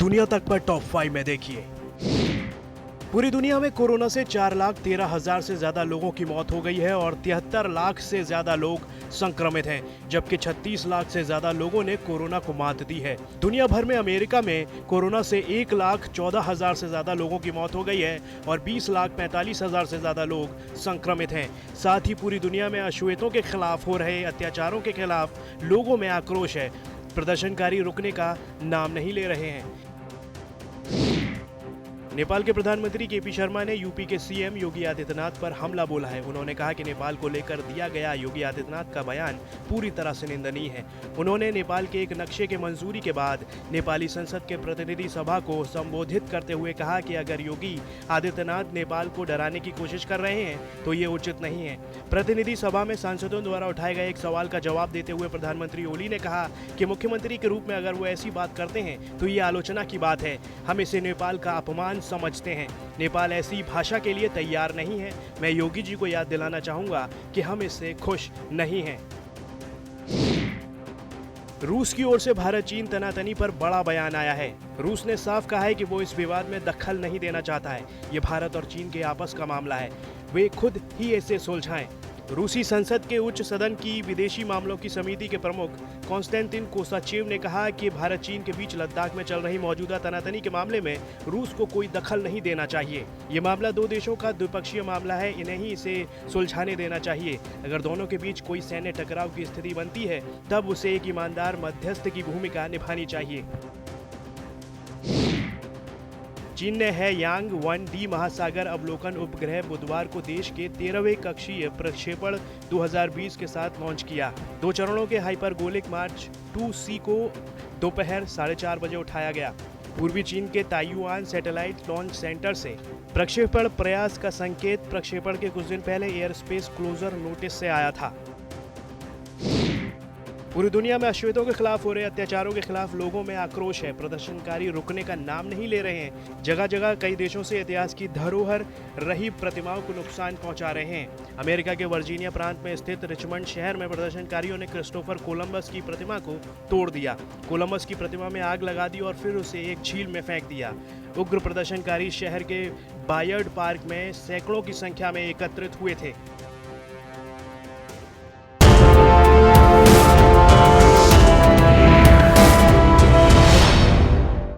दुनिया तक पर टॉप 5 में देखिए। पूरी दुनिया में कोरोना से 4,13,000 से ज्यादा लोगों की मौत हो गई है और 73 लाख से ज्यादा लोग संक्रमित हैं, जबकि 36 लाख से ज्यादा लोगों ने कोरोना को मात दी है। दुनिया भर में अमेरिका में कोरोना से 1,14,000 से ज्यादा लोगों की मौत हो गई है और 20,45,000 से ज्यादा लोग संक्रमित हैं। साथ ही पूरी दुनिया में अश्वेतों के खिलाफ हो रहे अत्याचारों के खिलाफ लोगों में आक्रोश है। प्रदर्शनकारी रुकने का नाम नहीं ले रहे हैं। नेपाल के प्रधानमंत्री केपी शर्मा ने यूपी के सीएम योगी आदित्यनाथ पर हमला बोला है। उन्होंने कहा कि नेपाल को लेकर दिया गया योगी आदित्यनाथ का बयान पूरी तरह से निंदनीय है। उन्होंने नेपाल के एक नक्शे के मंजूरी के बाद नेपाली संसद के प्रतिनिधि सभा को संबोधित करते हुए कहा कि अगर योगी आदित्यनाथ नेपाल को डराने की कोशिश कर रहे हैं तो ये उचित नहीं है। प्रतिनिधि सभा में सांसदों द्वारा उठाए गए एक सवाल का जवाब देते हुए प्रधानमंत्री ओली ने कहा कि मुख्यमंत्री के रूप में अगर वो ऐसी बात करते हैं तो ये आलोचना की बात है। हम इसे नेपाल का अपमान समझते हैं। नेपाल ऐसी भाषा के लिए तैयार नहीं है। मैं योगी जी को याद दिलाना चाहूंगा कि हम इससे खुश नहीं हैं। रूस की ओर से भारत चीन तनातनी पर बड़ा बयान आया है। रूस ने साफ कहा है कि वो इस विवाद में दखल नहीं देना चाहता है। ये भारत और चीन के आपस का मामला है, वे खुद ही इसे सुलझाएं। रूसी संसद के उच्च सदन की विदेशी मामलों की समिति के प्रमुख कॉन्स्टेंटिन कोसाचेव ने कहा कि भारत चीन के बीच लद्दाख में चल रही मौजूदा तनातनी के मामले में रूस को कोई दखल नहीं देना चाहिए। ये मामला दो देशों का द्विपक्षीय मामला है, इन्हें ही इसे सुलझाने देना चाहिए। अगर दोनों के बीच कोई सैन्य टकराव की स्थिति बनती है तब उसे एक ईमानदार मध्यस्थ की भूमिका निभानी चाहिए। चीन ने हैयांग 1D महासागर अवलोकन उपग्रह बुधवार को देश के 13वें कक्षीय प्रक्षेपण 2020 के साथ लॉन्च किया। 2 चरणों के हाइपरगोलिक मार्च 2C को दोपहर 4:30 बजे उठाया गया। पूर्वी चीन के ताइयुआन सैटेलाइट लॉन्च सेंटर से प्रक्षेपण प्रयास का संकेत प्रक्षेपण के कुछ दिन पहले एयर स्पेस क्लोजर नोटिस से आया था। पूरी दुनिया में अश्वेतों के खिलाफ हो रहे अत्याचारों के खिलाफ लोगों में आक्रोश है। प्रदर्शनकारी रुकने का नाम नहीं ले रहे हैं। जगह जगह कई देशों से इतिहास की धरोहर रही प्रतिमाओं को नुकसान पहुंचा रहे हैं। अमेरिका के वर्जीनिया प्रांत में स्थित रिचमंड शहर में प्रदर्शनकारियों ने क्रिस्टोफर कोलंबस की प्रतिमा को तोड़ दिया। कोलंबस की प्रतिमा में आग लगा दी और फिर उसे एक झील में फेंक दिया। उग्र प्रदर्शनकारी शहर के बायर्ड पार्क में सैकड़ों की संख्या में एकत्रित हुए थे।